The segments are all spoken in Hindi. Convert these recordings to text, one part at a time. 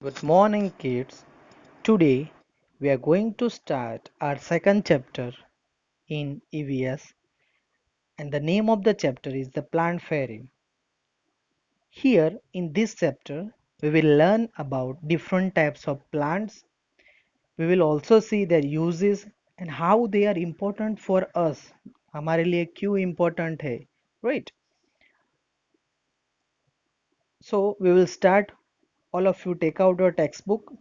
Good morning, kids. Today we are going to start our second chapter in EVS, and the name of the chapter is The Plant Fairy. Here in this chapter, we will learn about different types of plants. We will also see their uses and how they are important for us. हमारे लिए क्यों important है, right? So we will start. All of you take out your textbook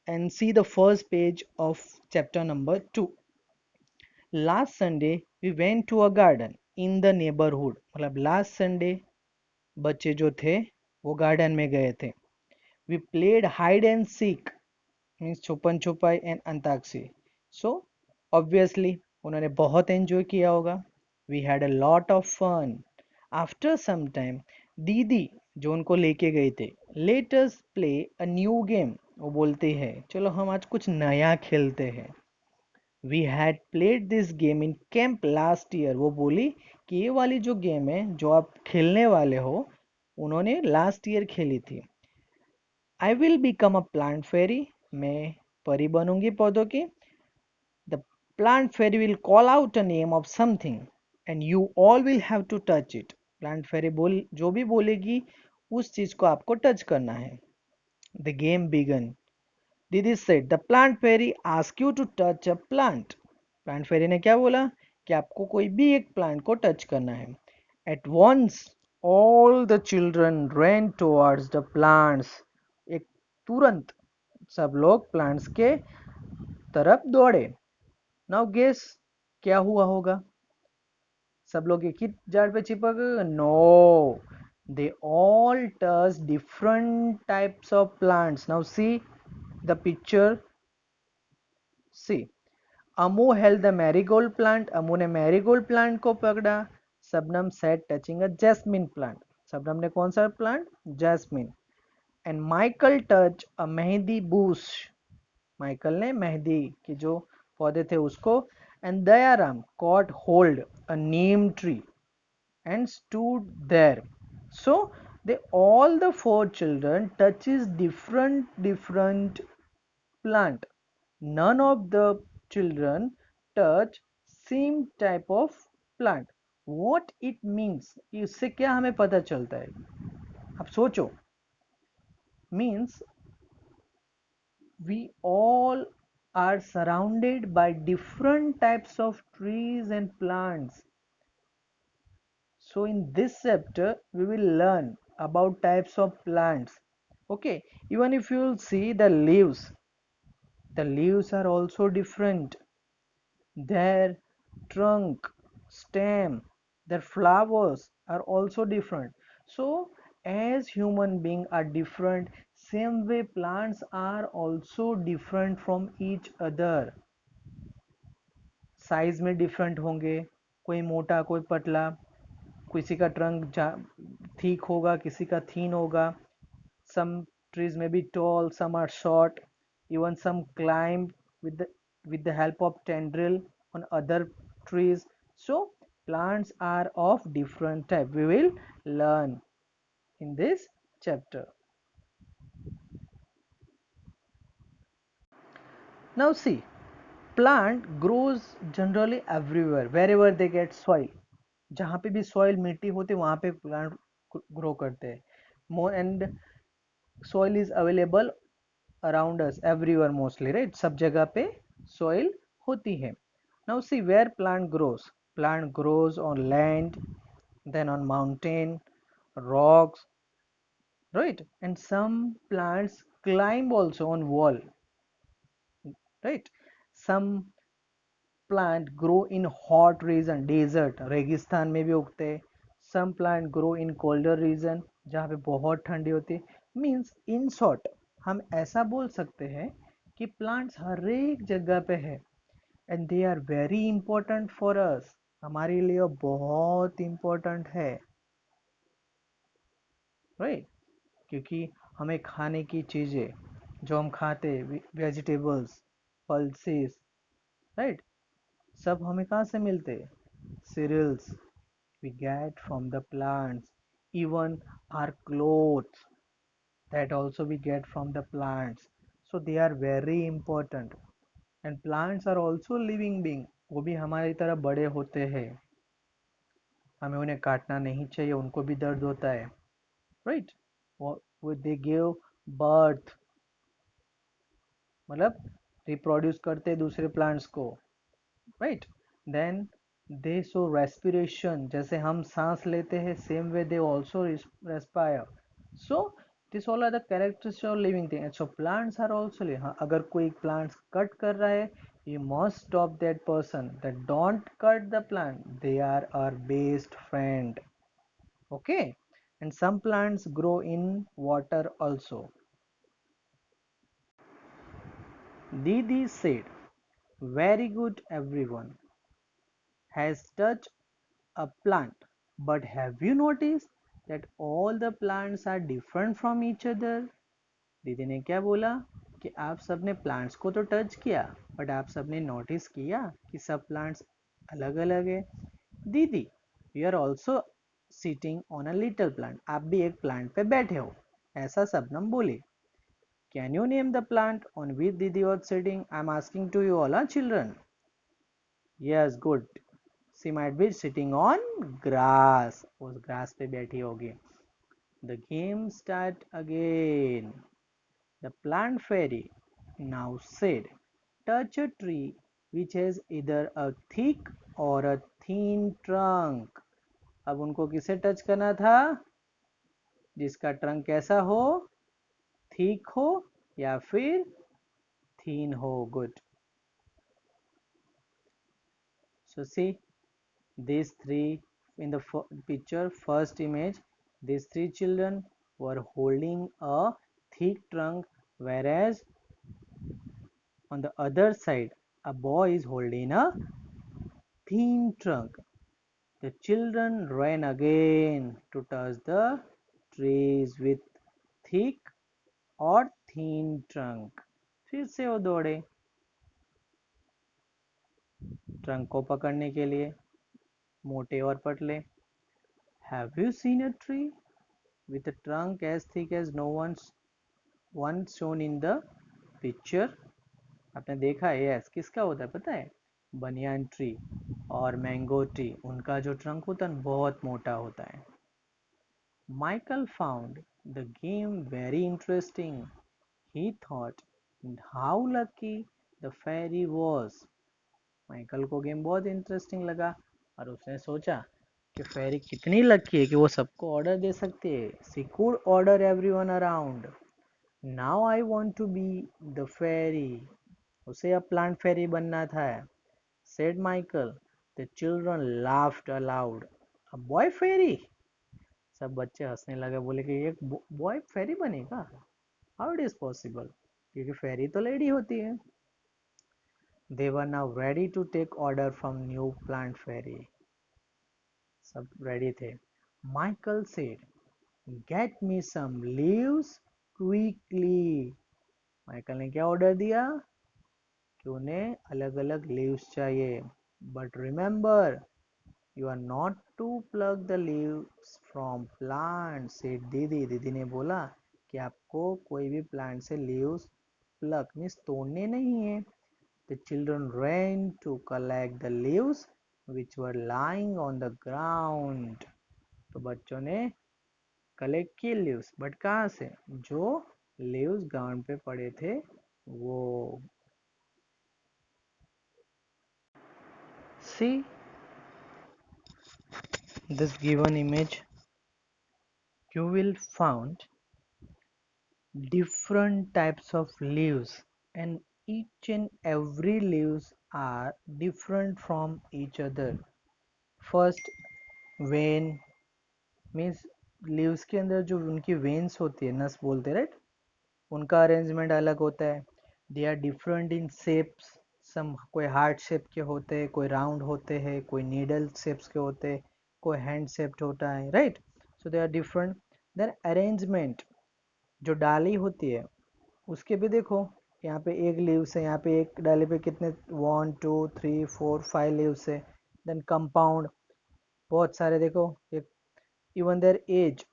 and see the first page of chapter number 2. Last Sunday we went to a garden in the neighborhood. मतलब last Sunday बच्चे जो थे वो गार्डन में गए थे. We played hide and seek, means छुपन छुपाई and अंताक्षरी. So obviously उन्होंने बहुत एंजॉय किया होगा. We had a lot of fun. After some time दीदी जो उनको लेके गए थे, let us play a new game. वो बोलते हैं चलो हम आज कुछ नया खेलते हैं. We had played this game in camp last year. वो बोली कि ये वाली जो गेम है जो आप खेलने वाले हो उन्होंने लास्ट ईयर खेली थी. I will become a plant fairy. मैं परी बनूंगी पौधों की. The plant fairy will call out a name of something and you all will have to touch it. Plant fairy बोल जो भी बोलेगी उस चीज को आपको टच करना है. The game began. दीदी said the plant fairy ask you to touch a plant. Plant fairy ने क्या बोला कि आपको कोई भी एक प्लांट को टच करना है. At once all the children ran towards the plants. एक तुरंत सब लोग प्लांट्स के तरफ दौड़े. नाउ गेस क्या हुआ होगा. सब लोग एक ही झाड़ पे चिपक गए. No, they all touch different types of plants. Now see the picture. See Amu held the marigold plant. Amu ने मैरीगोल्ड प्लांट को पकड़ा. Shabnam sat touching a jasmine plant. Shabnam ने कौन सा plant? Jasmine. And Michael touch a mehndi bush. Michael ने मेहंदी के जो पौधे थे उसको. एंड Dayaram caught hold a neem tree and stood there. So they all the four children touches different plant. None of the children touch same type of plant. What it means, इससे क्या हमें पता चलता है. अब सोचो. Means we all are surrounded by different types of trees and plants. So in this chapter we will learn about types of plants. Okay, even if you will see the leaves are also different. Their trunk, stem, their flowers are also different. So as human beings are different, same way plants are also different from each other. Size में डिफरेंट होंगे. कोई मोटा कोई पतला. किसी का ट्रंक थिक होगा, किसी का थीन होगा. some trees may be tall, some are short. Even some climb with the help of tendril on other trees. So plants are of different type. We will learn in this chapter. Now see, plant grows generally everywhere wherever they get soil. जहाँ पे भी soil मिट्टी होती है वहाँ पे plant grow करते हैं. More and soil is available around us everywhere mostly, right? सब जगह पे soil होती है. Now see where plant grows. Plant grows on land, then on mountain, rocks, right? And some plants climb also on wall, right? Some plant grow in hot region, desert, रेगिस्तान में भी उगते हैं. Some plant grow in colder region, जहाँ पे बहुत ठंडी होती है. Means in short हम ऐसा बोल सकते हैं कि plants हर एक जगह पे है. And they are very important for us. हमारे लिए बहुत important है, right? क्योंकि हमें खाने की चीज़ें जो हम खाते वेजिटेबल्स, पल्सेस, राइट, सब हमें कहाँ से मिलते हैं? cereals we get from the plants. Even our clothes, that also we get from the plants. So they are very important, and plants are also living being. वो भी हमारी तरह बड़े होते हैं, हमें उन्हें काटना नहीं चाहिए, उनको भी दर्द होता है, राइट. वो दे गिव बर्थ, मतलब रिप्रोड्यूस करते दूसरे प्लांट्स को, right. Then they show respiration, जैसे हम सांस लेते हैं same way they also respire. So this all are the characteristics of living thing. So plants are also living. हाँ, अगर कोई प्लांट्स कट कर रहा है, you must stop that person, that don't cut the plant, they are our best friend. Okay. And some plants grow in water also. Didi said, very good, everyone has touched a plant, but have you noticed that all the plants are different from each other? दीदी ने क्या बोला कि आप सबने प्लांट्स को तो टच किया, बट आप सबने नोटिस किया कि सब प्लांट्स अलग अलग है. दीदी, you are also sitting on a little plant, आप भी एक प्लांट पे बैठे हो, ऐसा सबनम बोले. Can you name the plant on which didi was sitting? I am asking to you all, children. Yes, good. She might be sitting on grass, उस ग्रास पे बैठी होगी. The game start again. The plant fairy now said, touch a tree which has either a thick or a thin trunk. अब उनको किसे टच करना था? जिसका ट्रंक कैसा हो? थिक हो या फिर थीन हो. Good. So see, these three in the picture, first image, these three children were holding a thick trunk, whereas on the other side a boy is holding a thin trunk. The children ran again to touch the trees with thick or thin trunk. फिर से वो दौड़े ट्रंक को पकड़ने के लिए, मोटे और पतले. Have you seen a tree with a trunk as thick as no one shown in the picture? आपने देखा है? यस. किसका होता है पता है? बनियान ट्री और मैंगो ट्री, उनका जो ट्रंक होता है बहुत मोटा होता है. Michael found the game very interesting. He thought how lucky the fairy was. Michael को गेम बहुत इंटरेस्टिंग लगा और उसने सोचा कि फेरी कितनी लकी है कि वो सबको ऑर्डर दे सकती है. She could order everyone around. Now I want to be the fairy. उसे अब प्लांट फेरी बनना था. Said Michael. The children laughed aloud. A boy fairy. सब बच्चे हंसने लगे, बोले कि एक बॉय फेरी बनेगा, हाउ इट इज पॉसिबल, क्योंकि फेरी तो लेडी होती है. They were now ready to take order from new plant fairy. सब रेडी थे. Michael said, get me some leaves quickly. Michael ने क्या ऑर्डर दिया कि उन्हें अलग अलग लीव्स चाहिए. But remember, you are not to plug the leaves from plant. Said दीदी. दीदी ने बोला कि आपको कोई भी प्लांट से लीव्स प्लग मीन्स तोड़ने नहीं है. The children ran to collect the leaves which were lying on the ground. तो बच्चों ने कलेक्ट किए लीव्स, बट कहाँ से? जो लीव्स ग्राउंड पे पड़े थे वो. See this given image, you will find different types of leaves, and each and every leaves are different from each other. First, vein means leaves के अंदर जो उनकी वेन्स होती है, नस बोलते, राइट, उनका अरेंजमेंट अलग होता है. They are different in shapes. Some कोई हार्ट शेप के होते हैं, कोई राउंड होते हैं, कोई नीडल शेप्स के होते हैं, कोई हैंड शेप्ड होता है, right. So they are different. Then arrangement, जो डाली होती है उसके भी देखो, यहाँ पे एक लीव्स है, यहाँ पे एक डाली पे कितने 1 2 3 4 5 लीव्स है. देन कंपाउंड बहुत सारे देखो. इवन देयर एज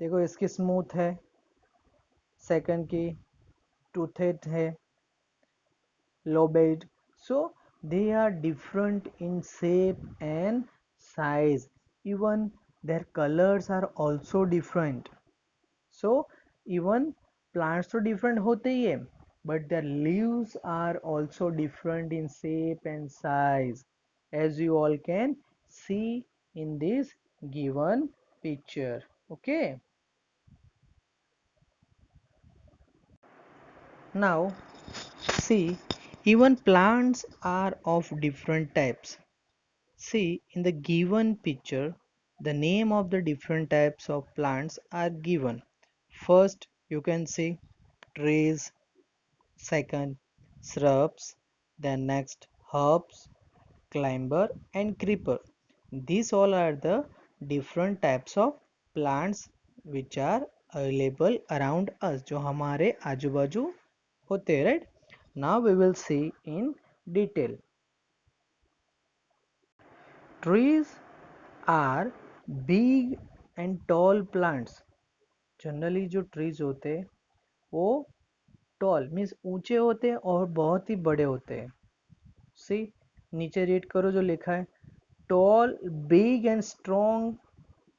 देखो, इसकी स्मूथ है, सेकंड की टूथेड है, lobed. So they are different in shape and size. Even their colors are also different. So even plants तो different होते ही है, but their leaves are also different in shape and size, as you all can see in this given picture. Okay. Now see, even plants are of different types. See, in the given picture, the name of the different types of plants are given. First, you can see trees, second, shrubs, then next, herbs, climber, and creeper. These all are the different types of plants which are available around us, जो हमारे आजू बाजू होते हैं, right? Now we will see in detail. Trees are big and tall plants. Generally जो ट्रीज होते हैं वो टॉल मीन्स ऊंचे होते हैं और बहुत ही बड़े होते हैं. सी, नीचे रीड करो जो लिखा है. Tall, big and strong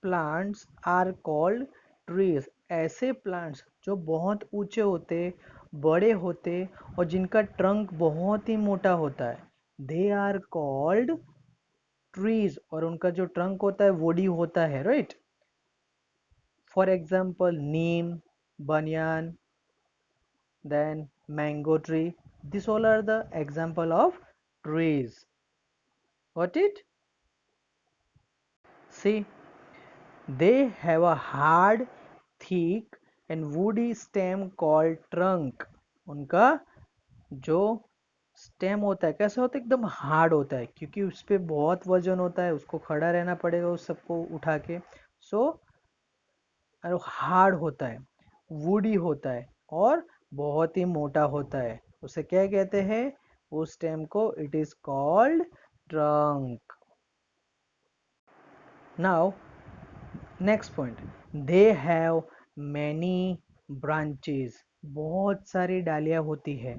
plants are called trees. ऐसे प्लांट्स जो बहुत ऊंचे होते, बड़े होते और जिनका ट्रंक बहुत ही मोटा होता है, दे आर कॉल्ड ट्रीज. और उनका जो ट्रंक होता है वुडी होता है, right? For example, neem, banyan, then mango tree. These all are the example of trees. Got it? See, they have a hard, thick and woody stem called trunk. उनका जो स्टेम होता है कैसा होता है? एकदम हार्ड होता है, क्योंकि उस पर बहुत वजन होता है, उसको खड़ा रहना पड़ेगा उस सबको उठा के. सो हार्ड होता है, वुडी होता है और बहुत ही मोटा होता है. उसे क्या कहते हैं? उस स्टेम को it is called trunk. Now next point, they have many branches. बहुत सारी डालियां होती है,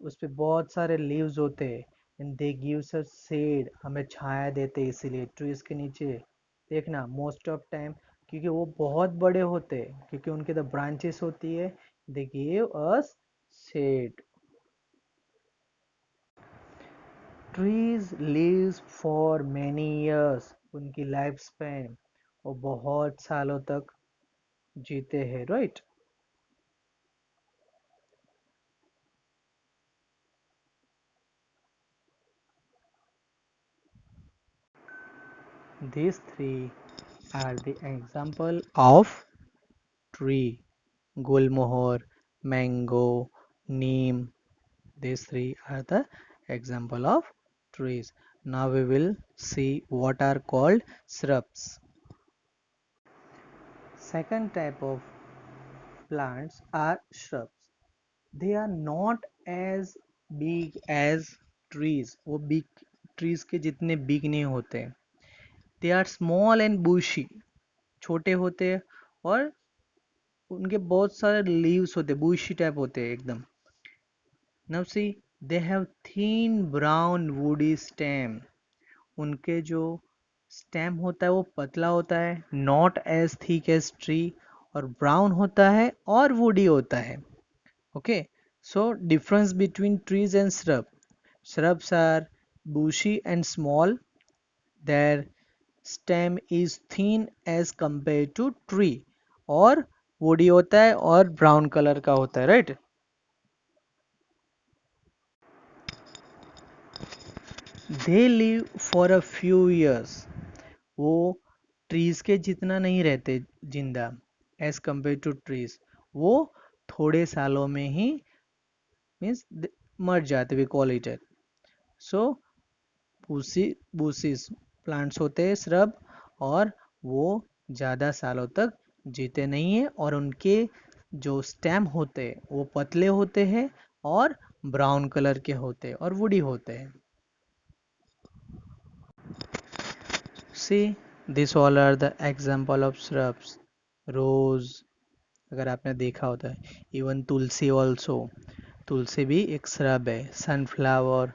उस पे बहुत सारे लीव्स होते हैं. And they gives us shade, हमें छाया देते हैं इसीलिए ट्रीज के नीचे. देखना मोस्ट ऑफ टाइम, क्योंकि वो बहुत बड़े होते हैं, क्योंकि उनके द ब्रांचेस होती है, they give us shade. Trees lives for many years. उनकी लाइफ स्पैन वो बहुत सालों तक जीते हैं, right? These three are the example of tree: gulmohar, mango, neem. These three are the example of trees. Now we will see what are called shrubs. Second type of plants are shrubs. They are not as big as trees. वो big trees के जितने big नहीं होते. They are small and bushy. छोटे होते हैं और उनके बहुत सारे लीव्स होते हैं, bushy टाइप होते हैं एकदम. Now see, they have thin brown woody stem. उनके जो स्टेम होता है वो पतला होता है, not as thick as tree, और ब्राउन होता है और वुडी होता है. Okay, so difference between trees and shrub. Shrubs are bushy and small. Their stem is thin as compared to tree. और woody होता है और brown कलर का होता है, right? They live for a few years. वो ट्रीज के जितना नहीं रहते जिंदा, एज कम्पेयर टू ट्रीज. वो थोड़े सालों में ही मीन्स मर जाते, we call it. So bushes plants होते हैं, श्रब, और वो ज़्यादा सालों तक जीते नहीं हैं, और उनके जो स्टेम होते हैं वो पतले होते हैं और ब्राउन कलर के होते हैं और वुडी होते हैं. See, these all are the example of shrubs: rose, अगर आपने देखा होता है। इवन तुलसी ऑल्सो, तुलसी भी एक श्रब है। Sunflower,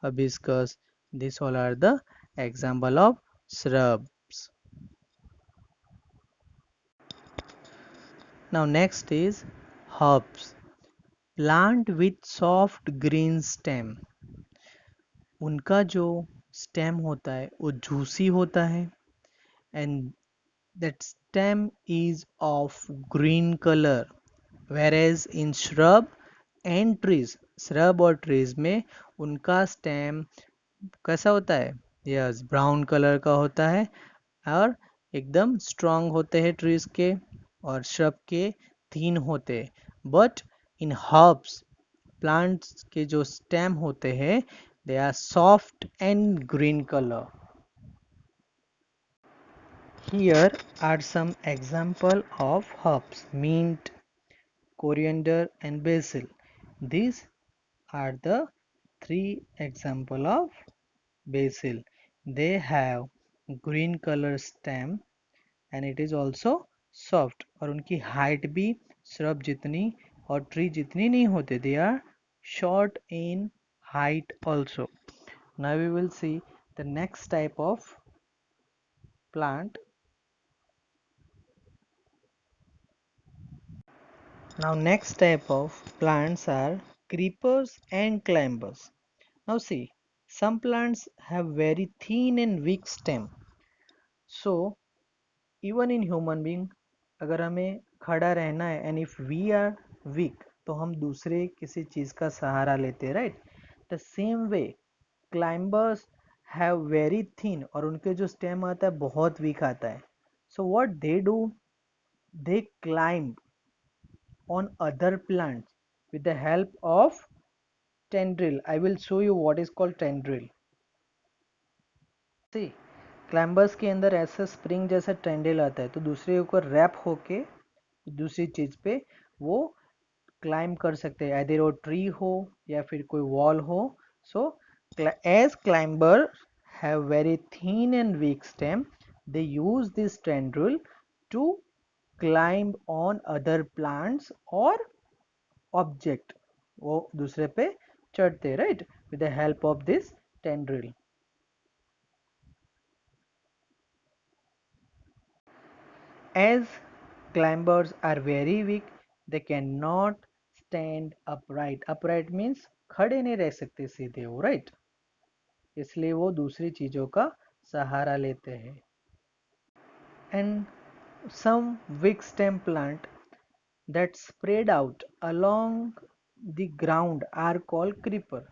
hibiscus, these all are the example of shrubs. Now next is herbs, plant with soft green stem. उनका जो स्टेम होता है वो जूसी होता है, and that stem is of green color, whereas in shrub और trees में उनका स्टेम कैसा होता है? यस, ब्राउन कलर का होता है और एकदम स्ट्रांग होते हैं ट्रीज के, और श्रब के थीन होते हैं। बट इन हर्ब्स, प्लांट्स के जो स्टेम होते हैं, they are soft and green colour. Here are some example of herbs: mint, coriander and basil. These are the three example of basil. They have green color stem and it is also soft, और उनकी हाइट भी shrub जितनी और ट्री जितनी नहीं होते. They are short in height also. Now we will see the next type of plant. Now next type of plants are creepers and climbers. Now see, some plants have very thin and weak stem. So even in human being, अगर हमें खड़ा रहना है and if we are weak, तो हम दूसरे किसी चीज़ का सहारा लेते हैं, right? The same way climbers have very thin, और उनके जो stem आता है बहुत weak आता है. So what they do, they climb on other plants with the help of tendril. I will show you what is called tendril. See, climbers के अंदर ऐसा स्प्रिंग जैसा टेंडल आता है, तो दूसरे ऊपर रैप होके दूसरी चीज पे वो क्लाइंब कर सकते हैं, आइदर वो ट्री हो या फिर कोई वॉल हो. So as climber have very thin and weak stem, they use this tendril to climb on other plants और ऑब्जेक्ट. वो दूसरे पे चढ़ते, right, with the help of this tendril. As climbers are very weak, they cannot stand upright. Upright means खड़े नहीं रह सकते सीधे वो, right? इसलिए वो दूसरी चीजों का सहारा लेते हैं. And some weak stem plant that spread out along the ground are called creeper.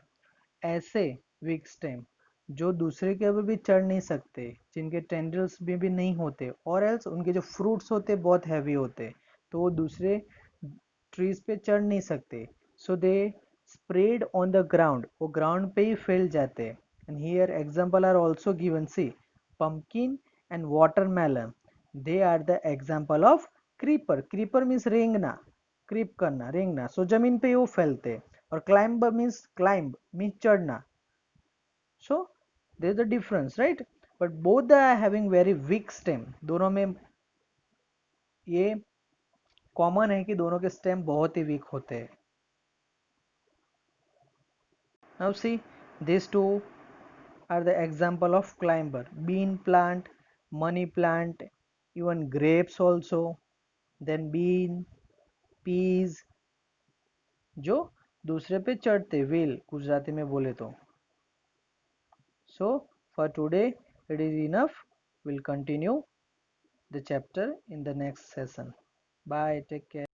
ऐसे वीक स्टेम जो दूसरे के ऊपर भी चढ़ नहीं सकते, जिनके टेंडल्स भी नहीं होते, और एल्स उनके जो फ्रूट्स होते बहुत हैवी होते, तो वो दूसरे ट्रीज पे चढ़ नहीं सकते. So they spread on the ground, वो ग्राउंड पे ही फैल जाते. And here example are also given. See, pumpkin and watermelon, they are the example of creeper. Creeper means रेंगना, क्रीप करना, रेंगना. सो जमीन पे वो फैलते. और क्लाइंबर मीन्स क्लाइंब मीन्स चढ़ना. So there is a difference, right? But both are having very weak stem. दोनों में ये कॉमन है कि दोनों के स्टेम बहुत ही वीक होते हैं. Now see, these two are the example of climber: bean plant, money plant, even grapes also, then bean, peas, जो दूसरे पे चढ़ते, wheel गुजराती में बोले तो. So for today it is enough. We'll continue the chapter in the next session. Bye, take care.